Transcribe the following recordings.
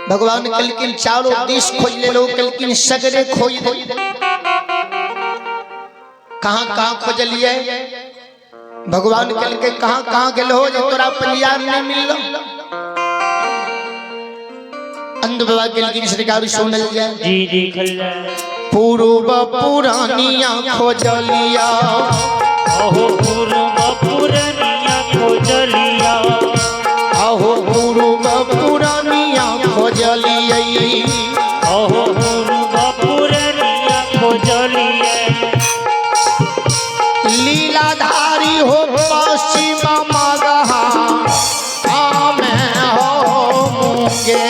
भगवान कलकिन चारों दिश खोज ले लो, कलकिन सगरे खोज दे। कहाँ कहाँ खोज लिए भगवान कल के कहाँ कहाँ गेल हो जो तोरा परियार नहीं मिल। अंध बाबा कलकिन सरकार सुनल जाए जी जी खल जाए। पूर्व पुरानिया खोज लिया, अहो पूर्व पुरानिया खोज लिया, अहो पूर्व पुरानिया खोज लिया, अहो पूर्व पुरानिया खोज लिया। लीलाधारी हो पश्चिम मगहा आमे हो मुंगे,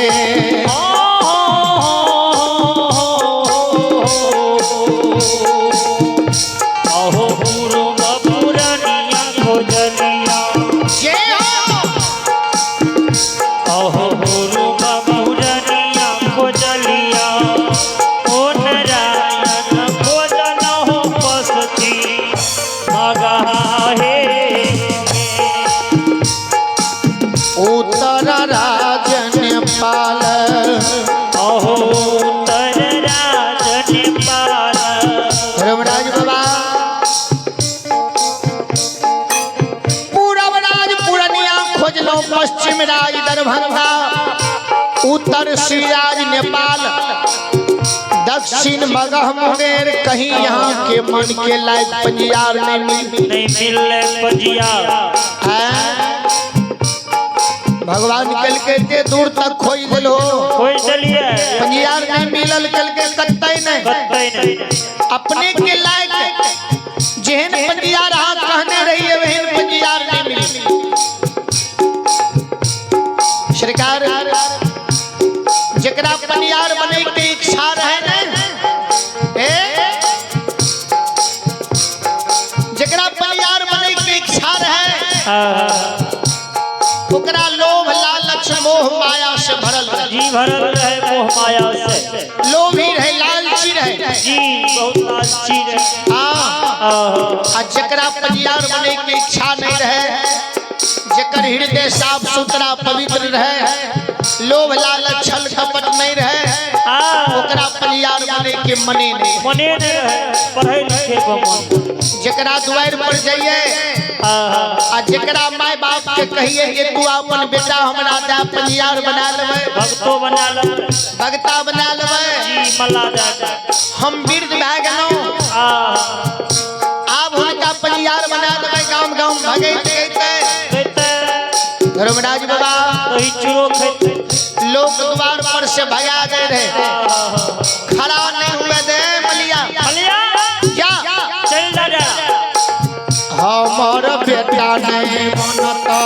अहो पूर्व पुरानिया खोज लिया, अहो पूर्व पुरानिया खोज लिया। ओ नारायण खोजन हो पसती मगहा हे। उत्तर राजन पाल, अहो उत्तर राज नेपाल, धर्मराज बाबा पूरब राज पुरनिया खोजलो, पश्चिम राज दरभंगा, उत्तर श्रीराज नेपाल, दक्षिण मगह मुंगेर। कहीं यहाँ के मन के लायक पंजियार नहीं मिली, नहीं मिले पजिया। भगवान कल के दूर तक खोज दिलो, खोज चलिए पंजियार नहीं मिलल, कल के कत्तई नहीं अपने के लायक जेहन पंजियार हाँ कहने रही है वहन पंजियार नहीं मिली। सरकार जकरा पंजियार बने के इच्छा रहे न, जकरा पंजियार बने के इच्छा रहे ओकरा लोभ लालच मोह माया से भरल रहे। जी भरल रहे मोह माया से, लोभी रहे लालची रहे जी बहुत लालची रहे। आ जकरा पंजियार बने के इच्छा नहीं रहे, जकर हृदय साफ सुथरा पवित्र रहे, लोभ लालच छल कपट नहीं रहे, ओकरा पंजियार बने के मने नहीं। मने नहीं रहे पढ़े लिखे को मन। जकरा द्वार पर जाइए आ जकरा माय बाप के कहिए कि तू अपन बेटा हमरा दे पंजियार बना लेबै, भक्तो बना लेबै, भगता बना लेबै, जी मल्ला जाके हम वृद्ध भए गेलहुँ आब हुनका पंजियार बना देबै, गाँव गाँव भगैत जैतै। धर्मराज बाबा दही चूरो खैते, लोग द्वार पर से भगा दे रहे, खड़ा नहीं हुए दे मलिया मलिया क्या चल जा। हमर बेटा नहीं बनता,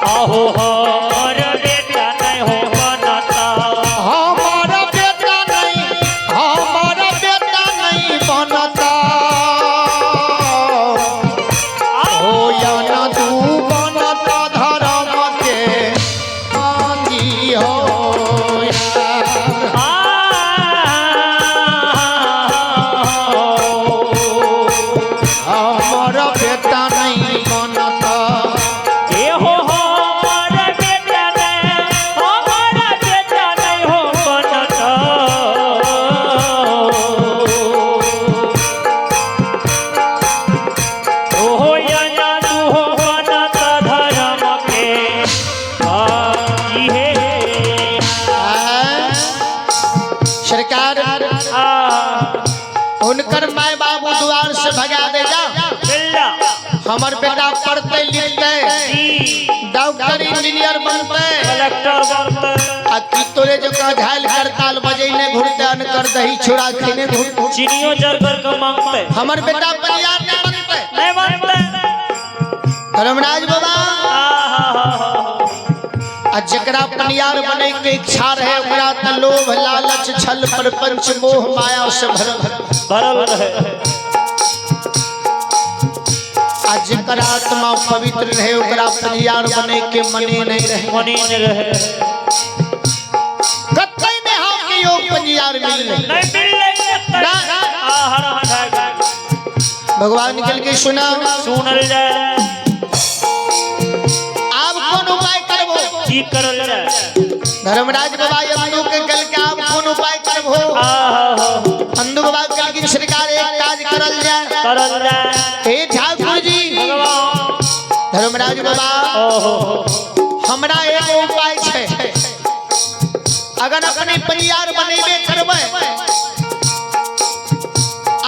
अहो हर बेटा नहीं हो बनता, हमर बेटा नहीं बनता, हो या न तू बनता धर्म के आंधी हो हमर बेटा नहीं बनता। एहो हर बेटा नहीं, हमार बेटा नहीं हो बनता। ओहो या तू हो बनता धर्म के आजी हे। सरकार उनकर माय बाबू द्वार से भगा दे जा, बिल्ला हमर बेटा पढ़ते लिखते डॉक्टर इंजीनियर बनते, कलेक्टर बनते, आ की तोरे जो का झाल करताल बजैने घुरते अन कर दही छुड़ा खिने घुर। चीनियों जर कर मांगते, हमर बेटा पंजियार नहीं बनते। नहीं बनते। धर्मराज बाबा आ जकरा पंजियार बने के इच्छा रहे ओकरा त लोभ लालच छल प्रपंच मोह माया से भरल रहे। आ जकरा आत्मा पवित्र रहे ओकरा पंजियार बने के मने नहीं रहे। मनी नहीं रहे, कतई में हम के योग पंजियार मिल नहीं मिले भगवान निकल के सुना सुनल जाए। आप कौन की करल जाए धर्मराज बाबा अंधु के कल के आप कौन उपाय करबो अंधु बाबा कल की सरकार एक काज करल जाए हे ठाकुर जी धर्मराज बाबा हमरा एक उपाय छे अगर अपने परिवार बनेबे करबै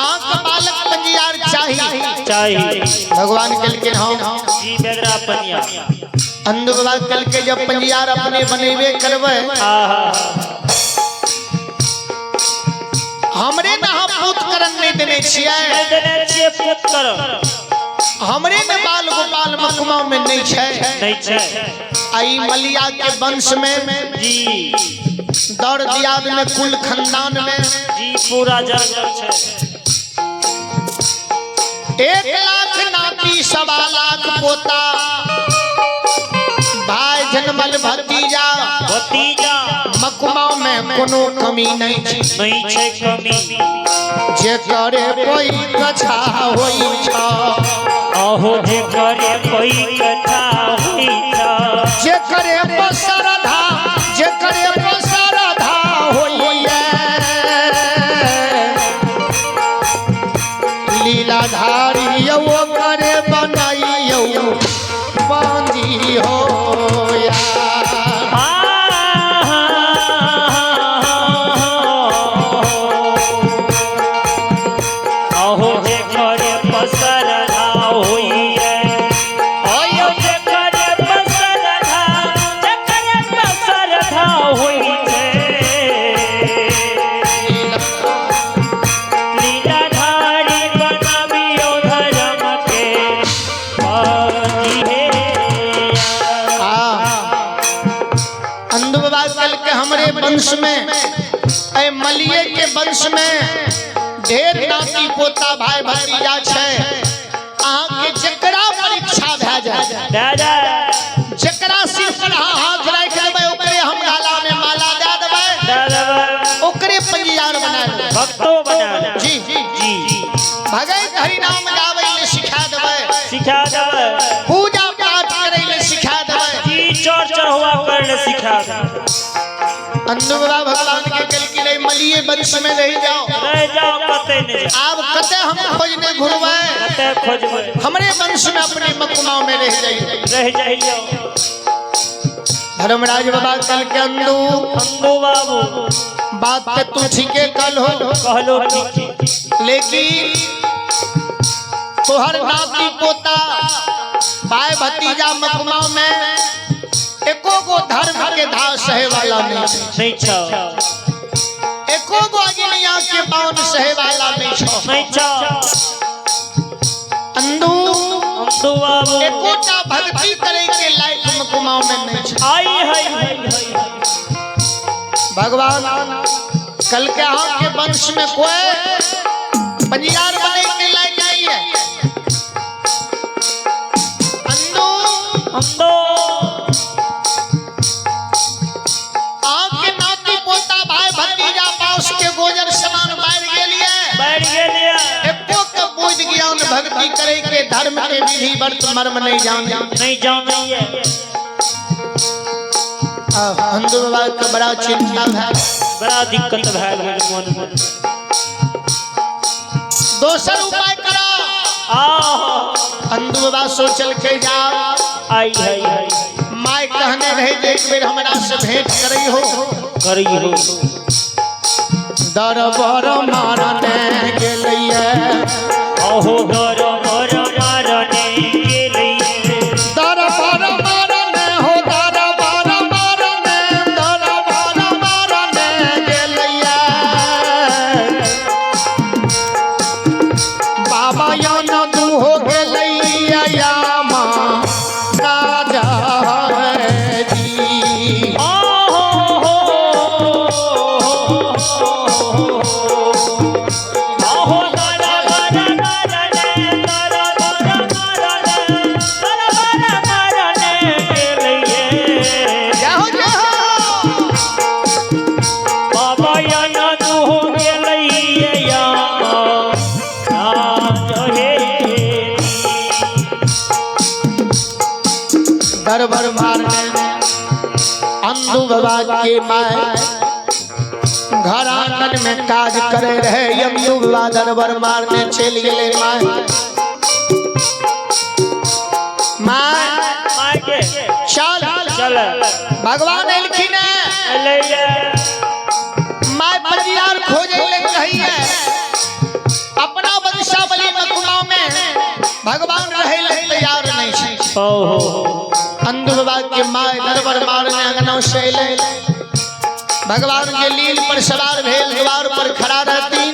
आंख बालक परिवार चाहिए भगवान कल के हम जी बेदरा पनिया अंधु बाबा कल के जब परिवार अपने बनेबे करबै हमरे न हम पुत्रकरण नहीं देने छियै पुत कर हमरे में बाल गोपाल मखमा में नहीं छे आई मलिया के वंश में जी दौड़ दियाद में कुल खानदान में जी पूरा जंगल छे 1 लाख नाती 1.25 लाख पोता भाई जन्मल भतीजा मखमा में कोनो कमी नहीं छे कमी जे करे कोई कथा होई छ आहो जे करे कोई कथा होई छ जे करे बसरधा जे करे बसरधा होइए लीलाधारी यो करे बनाइयो बांधी होया आहो जे करे बसरधा होइए आयो जे करे बसरधा होइए लीलाधारी बनावियो धर्म के पानी अंधु बाबा कल के हमरे वंश में ऐ मलिये के वंश में ढेर नाती पोता भाई भतीजा छे अहाँ के जकरा परीक्षा भै जाए दादा जकरा सिर पर हाथ रख देबै ओकरे हम गाला में माला दे देबै ओकरे परिवार बना देबै भक्तो बना जी जी भगत हरि नाम गाबै ले सिखा देबै पूजा पाठ करै ले सिखा देबै जी चोर हुआ करने सिखा अंधु बाबा भगवान के कल की नहीं मलिए वंश में रह जाओ कते नहीं आप कते हम खोजने घुरबै कते खोजबै हमरे वंश में अपने मखमा में रह जाइयो धर्मराज बाबा कल के अंधु बाबू बात पे तू ठीके कहलो लेकिन तोहर नाती पोता भाई भतीजा मखमा में एको गो धर्म के धार सहे वाला नहीं छ एको गो अग्निया के पावन सहे वाला नहीं छ अंधु बाबू एकोटा भक्ति करे के लायक मखमा में नहीं छ आई भगवान कल के यहाँ के वंश में कोई परिवार बने के लायक नहीं है अंधु भक्ति करे के धर्म के विधि वर्त मर्म नहीं जान अंधु बाबा का बड़ा चिंता है बड़ा दिक्कत है दोसर उपाय करो अंधु बाबा सोचल के जाओ आई माय कहने रहे एक बेर हमरा से भेंट करई हो दरबार मारने गेलिए ओहो दरबार मारने गेलिए दरबार मारने हो दरबार मारने गेलिए बाबा यान दू हो गेलिए यामा राजा जी ओहो अंधु बाबा के माय घर आंगन में काज करे रहे अंधु बाबा दरबार मारने चल गए माय मायके चल चल भगवान एलखिन ले ले माय परियार खोजे लग रही है अपना वंशावली मकुमा में भगवान रहे तैयार नहीं है ओहो अंधु बाबा के माय दरबार मारने अंगनों से ले भगवान के लील पर सवार भेल द्वार पर खड़ा रहती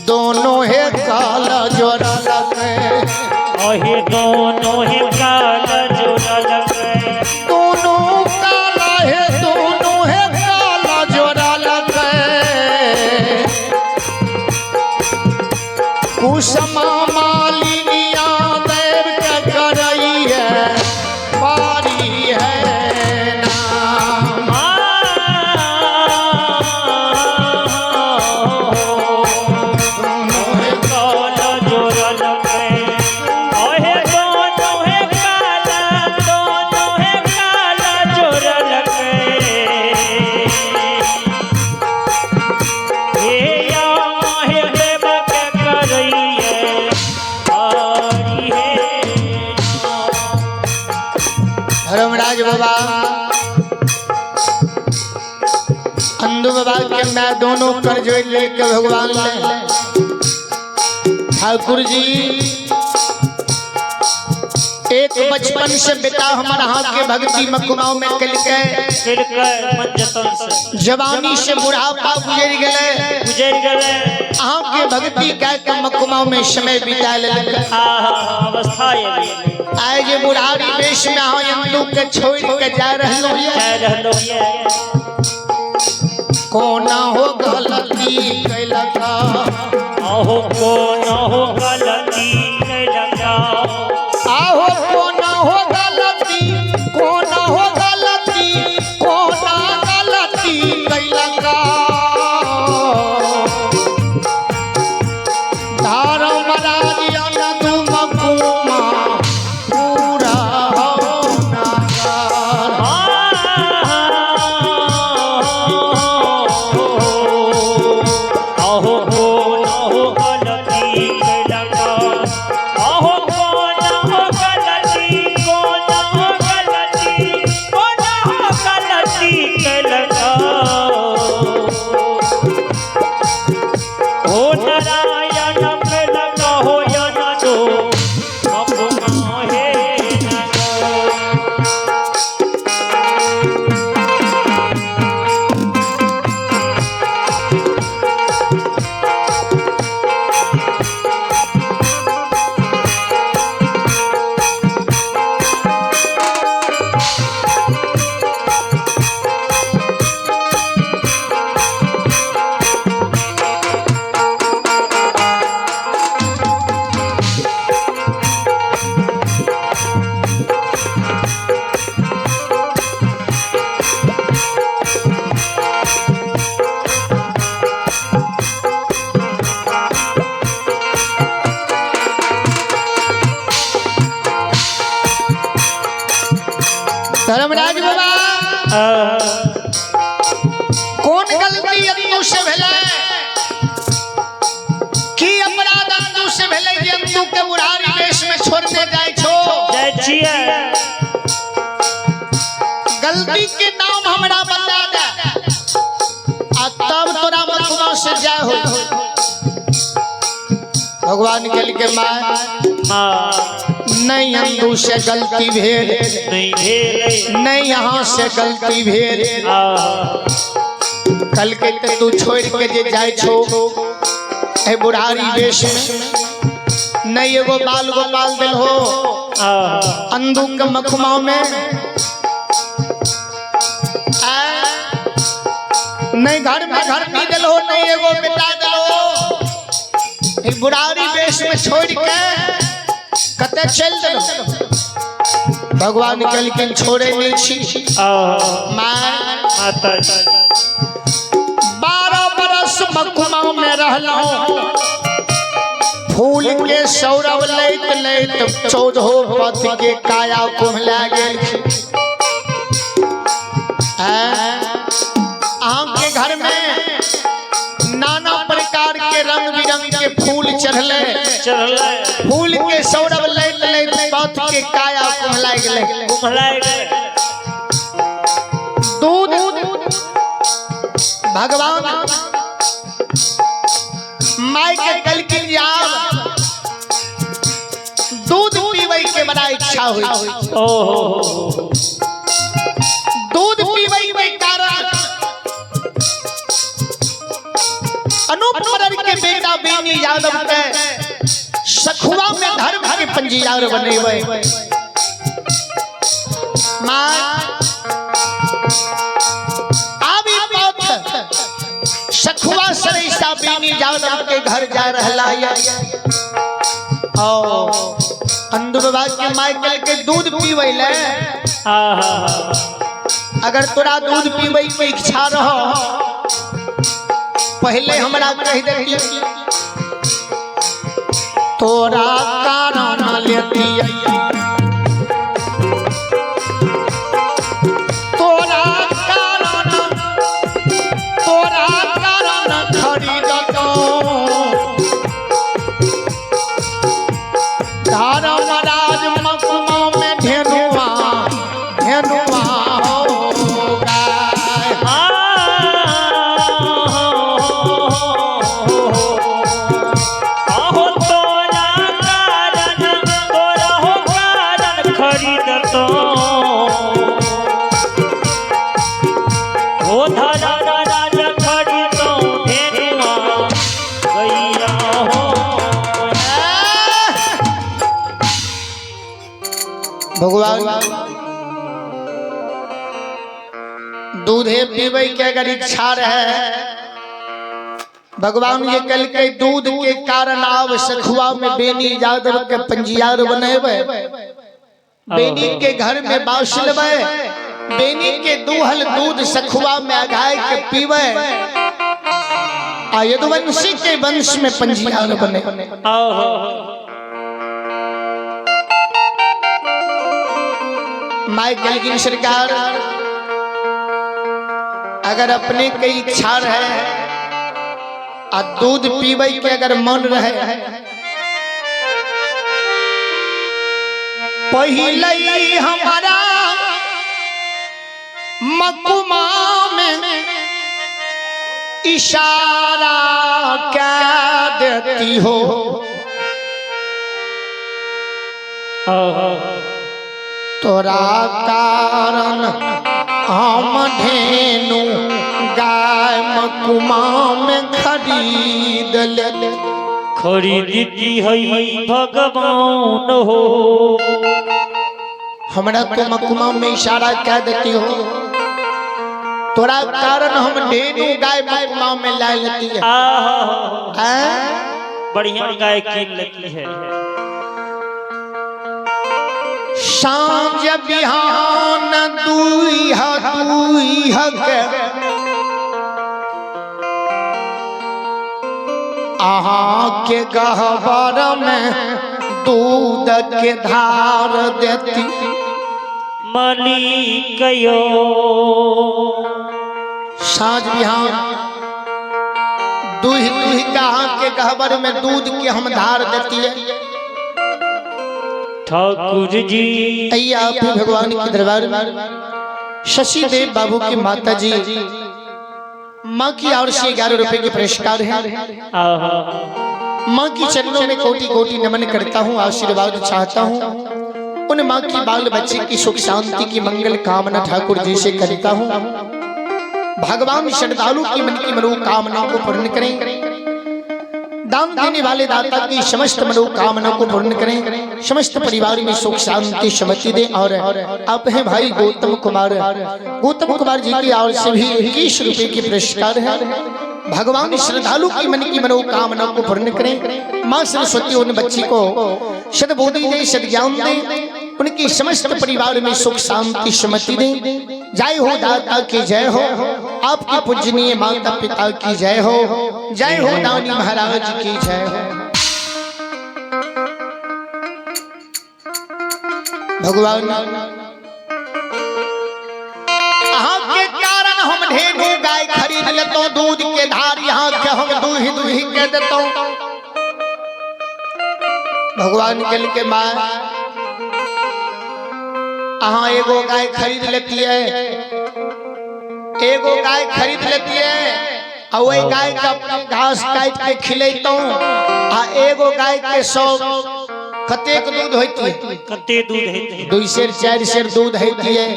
दोनों है काला जोड़ा लगे ओहे दोनों ही काला जोड़ा लगे दोनों काला है काला जोड़ा लगे कुसमा मालिनिया देव के करई है पारी है नाम काला जोड़ा लगे ओहे दोनों ही काला जोड़ा लगे हे या हे देव के करइए पारी है धर्मराज बाबा अंधु बाबा के मैं दोनों कर जो लेके भगवान ले ठाकुर जी एक बचपन से बेटा हमारा हाथ के भक्ति मकुमाओं में कल के तिलकर मंजतन से जवानी से बुढ़ापा गुजर गए गुजर गए अहाँ के भक्ति कह के मकुमाओं में समय बिता ले अवस्था ये आए जे बुढ़ारी वेश में हाँ अंधु के छोड़ के जा रहे कह रहलो ये कोना हो गलती कैलका आहो को न हो गलती नहीं लगा आहो कोना हो गलती कोना हो गलती कोना गलती कैलका धर्मराज अंधु मकुमा पूरा हो नगर आहो को न हो गलती नहीं लगा आहो को न हो गलती को न हो गलती को न हो गलती नहीं लगा हो नारायण पे लगा हो या ना दो अपना है ना दो धर्मराज बाबा कौन गलती अंधु से भेलै की अपराध अंधु से भेलै जे अंधु के बुढ़ारी वेश में छोड़ने जाय छो जय छिया गलती के नाम हमरा बता दे आ तब तोरा मकुमा से जाय हो भगवान के लिए मां नहीं अंधु से गलती भेल नहीं भेल नहीं यहाँ से गलती भेल कल के ते तू छोड़ के जे जाय छो ए बुढ़ारी वेश में नहीं एगो बाल गोपाल दिल हो अंधु के मखुमा में नहीं घर में घर नहीं दिल हो नहीं एगो बेटा दिल हो ए बुढ़ारी वेश में छोड़ के कते चल दिल भगवान के लिए छोड़े नहीं छी माता 12 बरस मकुमा में रहला फूल के सौरभ लैत लैत 14 पथ के काया कुम्हला गेल फूल चढ़ले फूल के सौरभ लैत लैत पथ के काया कुम्हलाई गेले दूध भगवान माई के कल के लिए दूध पीवे के बड़ा इच्छा हुई दूध पीवे के कारण अनूप मरर के बेटा बेनी यादव के सखुआ में धर्म के पंजीयार बने हुए मां सखुआ सरेसा बेनी यादव के घर जा रहला है और अंदुरवा के माइकल के दूध पीवे ले अगर तोरा दूध पीवे के इच्छा रहो पहले हमरा कह देती तोरा कारण लेती भगवान दूध पीवे के अगर इच्छा रहे भगवान ये कल के दूध के कारण आव सखुआ में बेनी यादव के पंजीयार बनेबे बेनी के घर में बास लेबे बेनी के दूहल दूध सखुआ में अघाय के पीवे आ यदुवंशी के वंश में पंजीयार बने माइकल की सरकार अगर अपने की इच्छा रहे आ दूध पीवे के अगर मन रहे पहले हमारा मकुमा में इशारा क्या देती हो तोरा कारण हम धेनु गाय मकुमा में खरीद ले खरीदती है भगवान हो हमरा तो मकुमा में इशारा क्या देती हो तोरा कारण हम धेनु गाय मकुमा में ला लेती है बढ़िया गाय कीन लेती है सांझ बिहान दूह के आहा के गहबर में दूध के धार देती मालिक सांझ बिहान दूह के गहबर में दूध के हम धार देती है ठाकुर जी अय्या भगवान के दरबार में शशि देव बाबू की माता जी माँ की ओर से 11 रुपए के पुरस्कार है माँ की चरणों में कोटि कोटि नमन करता हूँ आशीर्वाद चाहता हूँ उन माँ की बाल बच्चे की सुख शांति की मंगल कामना ठाकुर जी से करता हूँ भगवान श्रद्धालु की मन की मनोकामना को पूर्ण करें दान देने वाले दाता की समस्त मनोकामना को पूर्ण करें समस्त परिवार में सुख शांति समृद्धि दे और आप हैं भाई गौतम कुमार जी की ओर से भी 21 रुपए की पुरस्कार है भगवान श्रद्धालु की मन की मनोकामना को पूर्ण करें माँ सरस्वती उन बच्ची को सद्बुद्धि दे सद्ज्ञान दे उनकी समस्त परिवार में सुख शांति समृद्धि दे जय हो दाता की जय हो आपके पूजनीय माता पिता की जय हो दानी महाराज की जय हो भगवान के कारण हम ढेरू गाय खरीद लेतो दूध के धार यहाँ के हम दूही के देतो भगवान कल के माँ अहाँ एगो गाय खरीद लेती है, एगो गाय खरीद लेती है और वही गाय का घास काट के खिलेता हूँ आ एगो गाय के 100 कतेक दूध होती है, कते दूध है 2 सेर 4 सेर दूध होती है।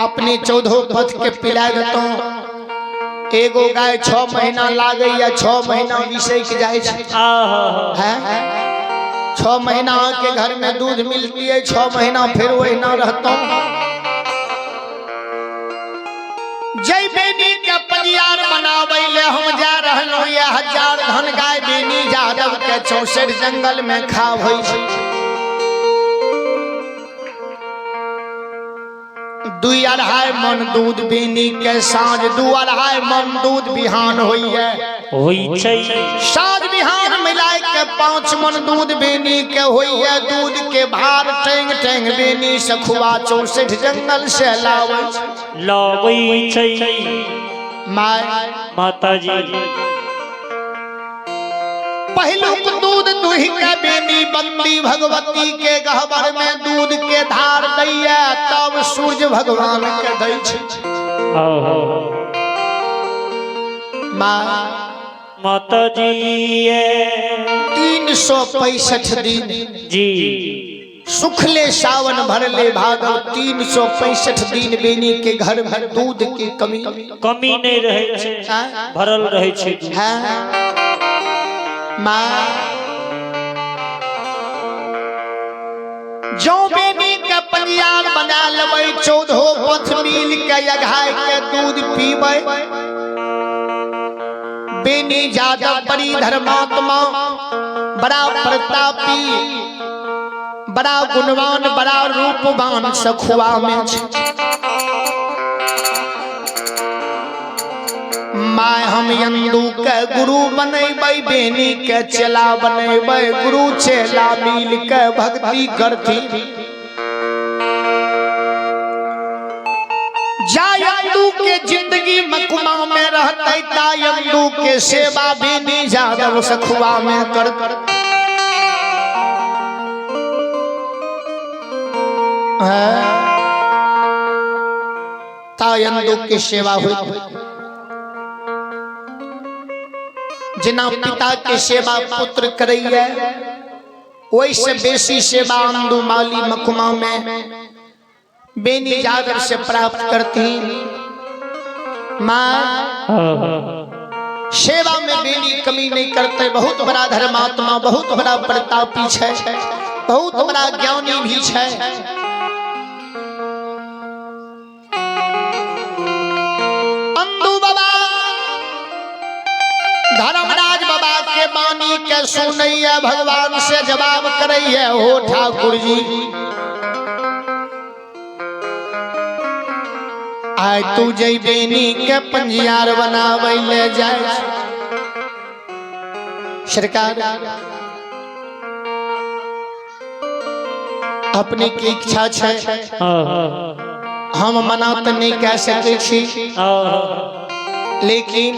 अपने 14 पथ के पिला देता हूँ। एगो गाय 6 महीना लागे या 6 महीना विषय जाए 6 महीना के घर में दूध मिलती है, 6 महीना फिर वही ना रहता हूँ। जय बेनी के परियार बनावे ले हम जा रहलो ये 1000 धन गाय बेनी यादव के 64 जंगल में खाव होई छै। 2-2.5 मन दूध बेनी के साँझ 2-2.5 मन दूध बिहान होई है। साँझ बिहान मिलाए के 5 मन दूध बेनी के होई है। दूध के भार टेंग टेंग बेनी सखुआ 64 जंगल से लावे माता जी। पहलुक दूध दुहि के बेनी बंदी भगवती के गहबर में दूध के धार दैया तब सूर्य भगवान के दै छै। माता जी 365 दिन जी सुखले सावन भरले भादव 365 दिन बेनी के घर में दूध की कमी नहीं रहे छै, भरल रहे छै। माँ जो बेनी के परियार बना लेबै 14 पथ मिल के गाय के दूध पीबै। बेनी यादव बड़ी धर्मात्मा, बड़ा प्रतापी, बड़ा गुणवान, बड़ा रूपवान सखुआ में माय हम यंदू के गुरु बनेबै, बेनी के चेला बनेबै। गुरु चेला मिल के भक्ति करती जा यंदू के जिंदगी मकुमा में रहते ता यंदू के सेवा बेनी यादव सखुआ में कर ता यंदू की सेवा हुई। जिना पिता के सेवा पुत्र करैया वैसे बेसी सेवा अंदू माली मकुमा में बेनी यादव से प्राप्त करती। माँ सेवा में बेनी कमी नहीं करते। बहुत बड़ा धर्मात्मा, बहुत बड़ा प्रतापी है, बहुत बड़ा ज्ञानी भी है। धर्मराज बाबा के बानी के सुनैया भगवान से जवाब करैया हो ठाकुर जी। आय तू जय बेनी के पंजियार बनावे ले जाए सरकार। अपनी की इच्छा है हम मना तो नहीं कह सके छी, लेकिन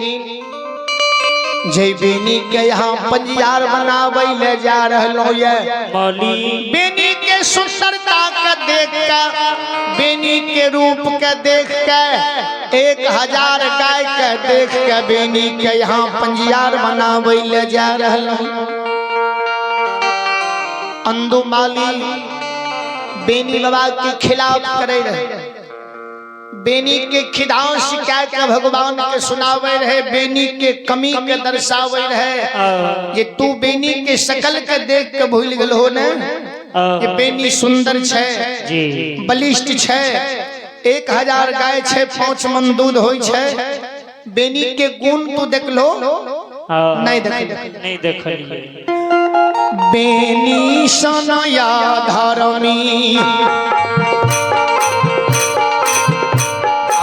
जय बेनी के यहाँ पंजियार बनावे ले जा रहलो ये। बेनी के सुंदरता के देख के, बेनी के रूप के देख के, 1000 गाय के देख के बेनी के यहाँ पंजियार बनावे ले जा रहलो। अंदू माली बेनी बाबा के खिलाफ करे रहे। बेनी के खिदाव शिकायत के भगवान के सुनावे रहे, बेनी के कमी के दर्शावे रहे। ये तू बेनी के शकल के देख के भूल गेल हो ने ये बेनी सुंदर छे, बलिष्ठ छे, 1000 गाय छे, 5 मन दूध होई छे। बेनी के गुण तू देख लो नहीं देखलिए। बेनी सनया धर्मी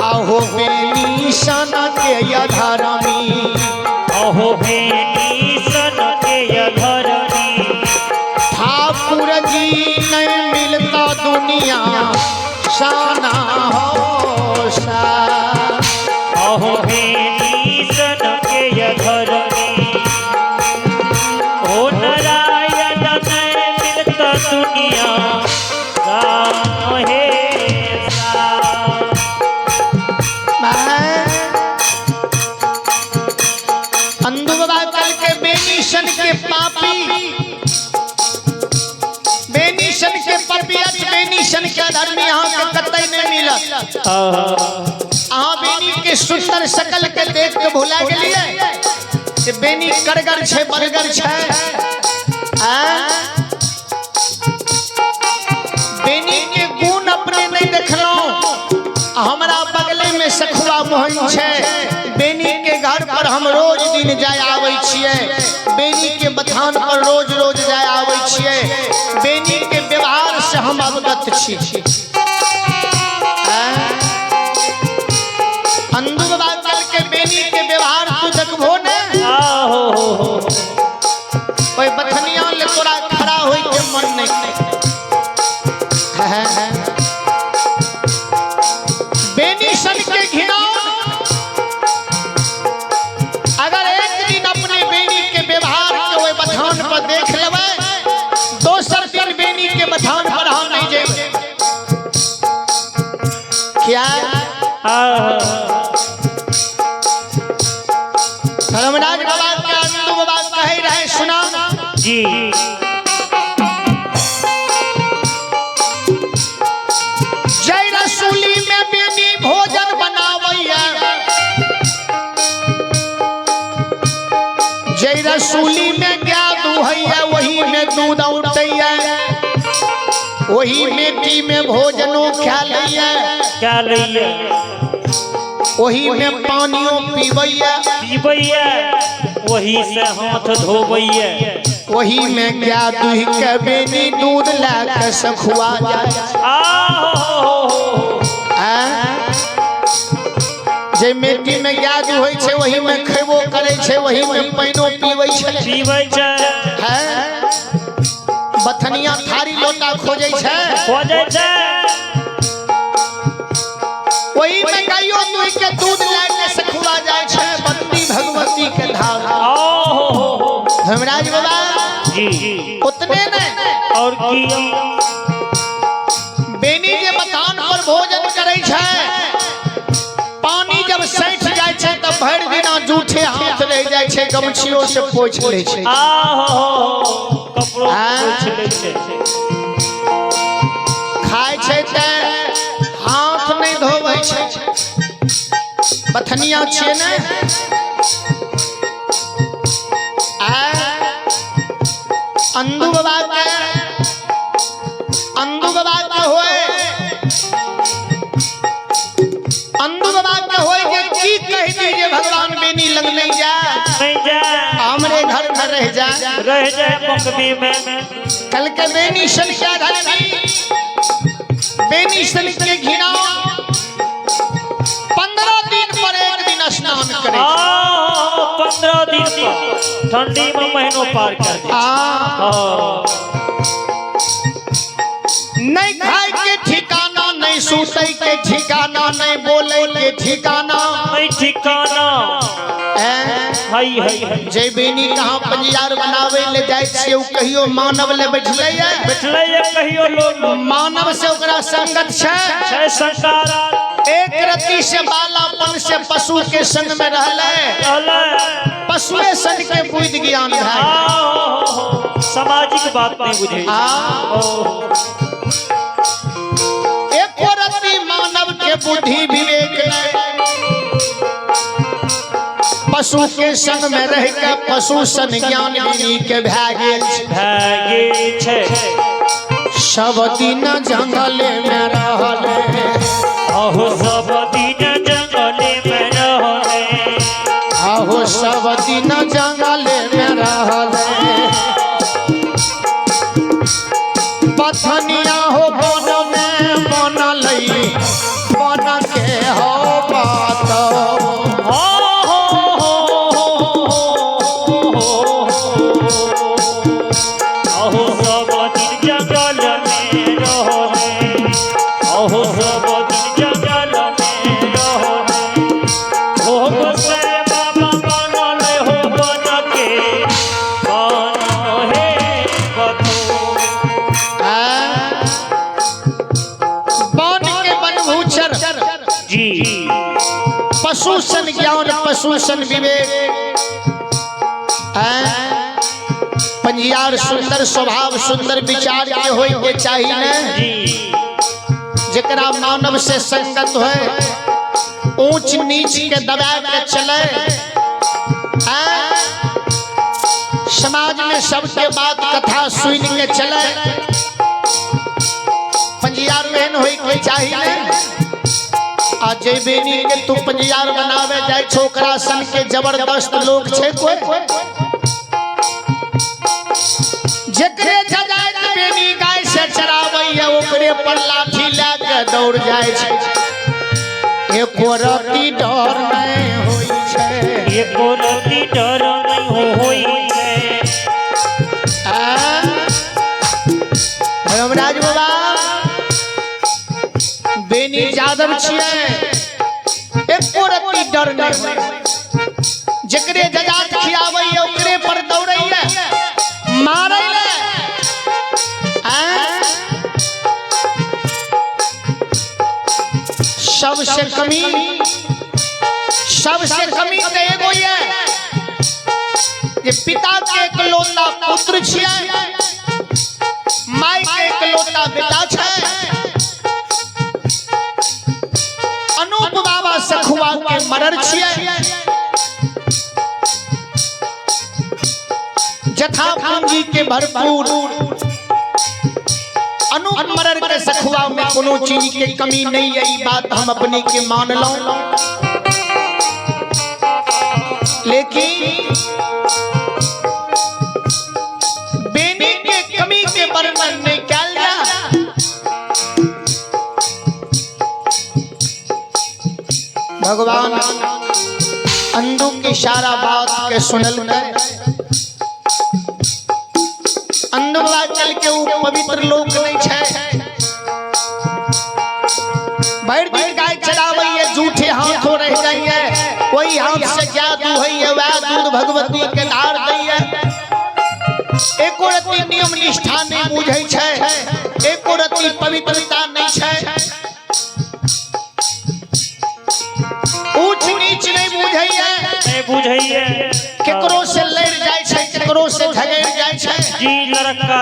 आहो बेनी सन के अधर्मी, आहो बेनी सन के अधर्मी। ठाकुर जी नहीं मिलता दुनिया शाना हो सा। आहो बेनी सन के अधर्मी। ओ नर के धर्मी यहाँ के कतई नहीं मिलत। अहाँ बेनी के सुंदर शकल के देख के भुला गेलिए कि बेनी करगर छे बरगर छे। बेनी के गुण अपने नहीं देखलौं। हमरा बगले में सखुआ मोहन छे। बेनी के घर पर हम रोज दिन जाय आवे छिए। बेनी के बथान पर रोज रोज जाय आवे छिए। बेनी के व्यवहार से हम अवगत छी। अंधु बाबा कल के बेनी के व्यवहार तू देखबो ने। कोई बथनिया ले तोरा खड़ा होई के मन नहीं। बेनी सन के घिना अगर एक दिन अपने बेनी के व्यवहार के ओय बथान पर देख लेबै, दोसर दिन बेनी के बथान पर हम नहीं जेबै। क्या धर्मराज बाबा के अंधु बाबा कहे रहे सुना जी। जय रसूली में बेनी भोजन बनावैया। जय रसूली में क्या दुहैया, वही में दूध उठैया। वही मेटी में भोजनो खा लैया। क्या लैया, वही में पानियो पीबैया। पीबैया, वही से हाथ धोबैया। वही में क्या दूह के बेनी दूध ला के सखुआ जाए। जे मेटी में गाज होय छे वही में खेबो करे छे, वही में पानियो पीबै छे। पीबै छे बथनिया थारी लोटा खोजे छे। खोजे छे वही में गायो दूह के दूध ला के सखुआ जाय छे। बंदी भगवती के धाम। धर्मराज बाबा जी। उतने ने और की बेनी के बथान पर भोजन करे छे। पानी जब सैठ जाय छे तब भर दिना जूठे हाथ रह जाय छे, गमछियों से पोंछ ले छे। कपड़ो पोंछ ले छे। खाय छे ते हाथ नहीं धोबै छे। बथनिया छिए ने अंधु बाबा के होए। अंधु बाबा के होए जे की कह दी जे भगवान बेनी लग नहीं जा। नहीं जा, हमरे घर में रह जा। रह जा पंक्ति में। कल के बेनी सन क्या धरनी, बेनी सन के घिना 15 दिन पर एक दिन स्नान करे। 15 दिन पर ठंडी में महीनों पार कर दे। नहीं खाए के ठिकाना, नहीं सूते के ठिकाना, नहीं बोले के ठिकाना, नहीं ठिकाना। जय बेनी कहाँ पंजियार बनावे ले जाय छे, उ कहियो मानव ले बैठले बैठले कहियो लोग। मानव से ओकरा संगत छे। संसार एक रत्ती से बालापन से पशु के संग में रहले। पशुए सन के बुद्धि ज्ञान है। सामाजिक बात नहीं बुझे। एक रत्ती मानव के बुद्धि विवेक नहीं। पशु के संग में रह के पशु सन ज्ञान बेनी के भागे छे। सब दिन जंगले में रहले। सब दिन जंगले में रहले। सब दिन जंगले में रहले। बथनिया हो बन में बनल बन के हो बात। पशु सन ज्ञान, पशु सन विवेक। पंजियार सुंदर स्वभाव, सुंदर विचार के होय के चाहिए। जकरा मानव से संगत है ऊंच नीच के दबा के चले समाज में सबके बात कथा सुन के चले पंजियार बहन होई के चाहिए आ जे बेनी के तू पंजियार बनावे जाय छोकरा सन के जबरदस्त लोग छे कोई जकरे जजाय के बेनी गाय से चरावे है ओकरे पर लाठी लाके दौड़ जाय छे एको रति डर नहीं होई छे एको रति डर नहीं होई छे रामराज बाबा बेनी यादव छियै एको रति डर नहीं होई जकरे जजात खियावे है ओकरे पर दौड़ै है मारै ले सबसे कमी तो एगो ये जे पिता के एकलौता पुत्र छियै माय के एकलौता बेटा छै अनूप बाबा सखुआ के मरर छियै जथा पूंजी के भरपूर अनूप मरर के सखुआ में कोनो चीज के कमी नहीं है बात हम अपनी के मान लो लेकिन बेनी के कमी के वर्णन नहीं कैल जा भगवान अंधु की सारा बात के सुनल अंधवा चल के वो पवित्र लोक नहीं छे बैठ दिन गाय चरावे है झूठे हाथों रह गई है वही हाथ से क्या दूध है वह दूध भगवती के धार दी है एको रति नियम निष्ठा नहीं बुझै छे एको रति पवित्रता नहीं छे ऊंच नीच नहीं बुझै है केकरो से लड़ जाय छे केकरो से झगड़ जाय छे जी लड़का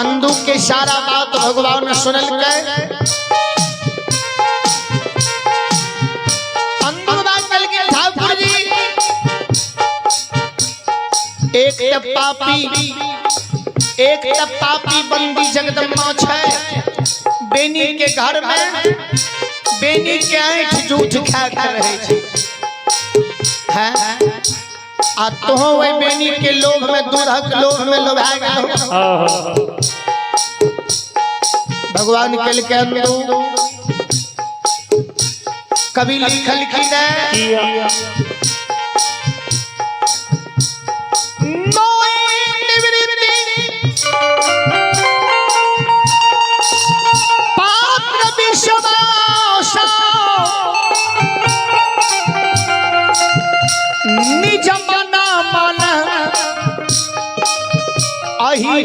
अंधु के सारा बात भगवान सुनल के अंधु बात चल के ठाकुर जी एक पापी बंदी जगदम्बा छे बेनी के घर में बेनी के आंख झूठ खा कर रहे छे हैं आ तो वही बेनी के लोभ में दूधक लोभ में लोभा गए भगवान कल के अंदर कभी लिखल की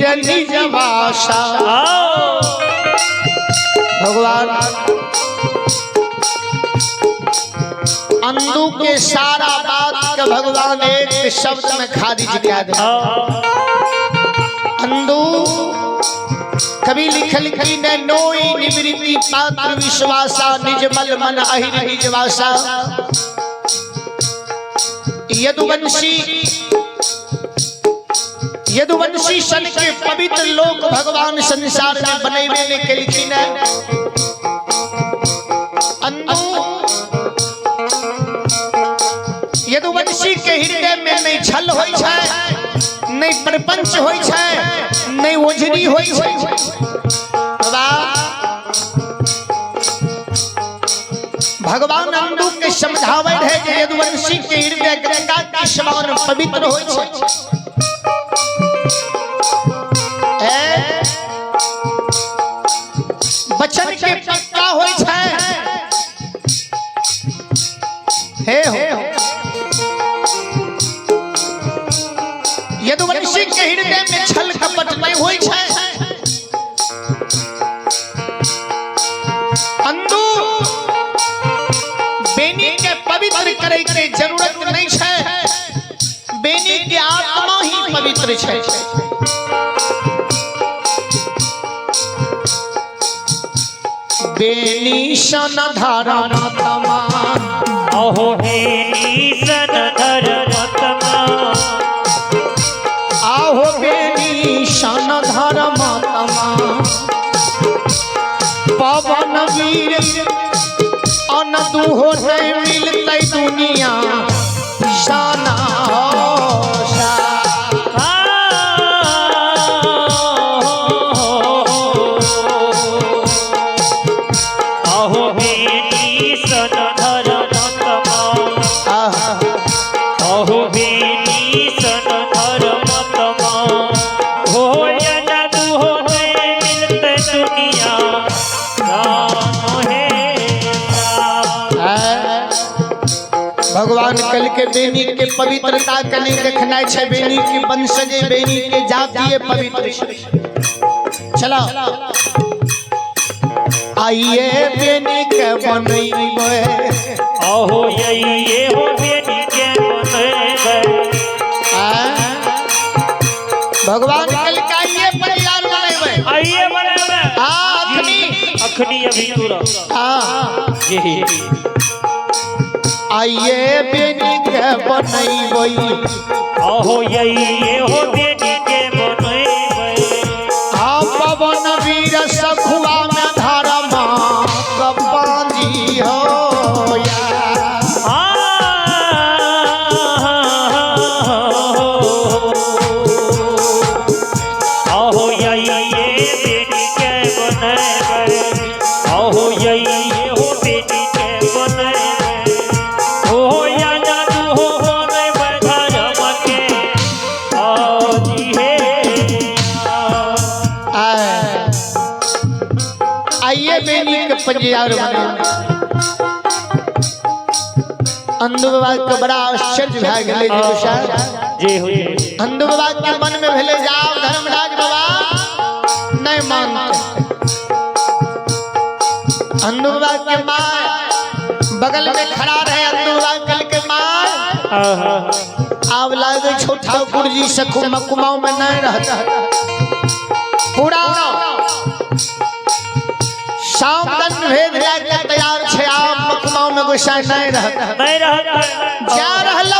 निजवासा भगवान अंधु के सारा बात के भगवान एक शब्द में खारिज कह दे अंधु कभी लिखल की न नोई निवृत्ति पात्र विश्वासा निजमल मन अहिर निजवासा यदुवंशी सन के पवित्र लोक भगवान संसार में बनेवे के लिखी न यदुवंशी के हृदय में नहीं छल होई छै नहीं प्रपंच होई छै नहीं ओझरी होई छै भगवान अंधु के समझावे है कि यदुवंशी के हृदय गंगा के समान पवित्र होई छै बचन के पक्का होई छै हे हो यदुवंशी के हृदय में छल कपट नहीं होई छै अंधु बेनी के पवित्र करे के जरूरत नहीं छै बेनी के आत्मा ही पवित्र छै बेनी सन धर्मतमा अहो बेनी सन धर्मतमा आहो बेनी सन धर्मतमा पवन वीर अन दुहो नहीं मिलते दुनिया शाना अहो बेनी सन धर्मतमा अहो बेनी सन धर्मतमा हो या दुहो नहीं मिलते दुनिया भगवान कल के बेनी के पवित्रता के नहीं देखना है। बेनी के वंशज बेनी के जातीय पवित्र चला आइए बेनी के बनैबे अहो ये हो बेनी के बनैबे भगवान कल का ये परिवार बनैबे आइए बनैबे अखनी अभी पूरा हां जी आइए बेनी के बनैबे अहो ये हो बेनी के बनैबे आ पवन वीर सखुआ में धर्मा कपाजी हो या अहो ये बेनी के बनैबे अहो ये हो बेनी के बनैबे हो या जादू हो बनैबे धर्म के आजी हे आइए बेनी के पंजियार बने अंधु बाबा के बड़ा आश्चर्य भए गेलै जी विशाल जी हो जी अंधु बाबा के मन में भेले जाओ धर्मराज बाबा नहीं मानते। अंधु बाबा के माँ बगल में खड़ा रहे अंधु बाबा कल के माँ आब लागे छो ठाकुर जी से कुमाऊं में नहीं रहता पूरा शाम दिन भेज जाके तैयार छे आप कुमाऊं में गोसाई नहीं रहता नहीं रहता जा रहलो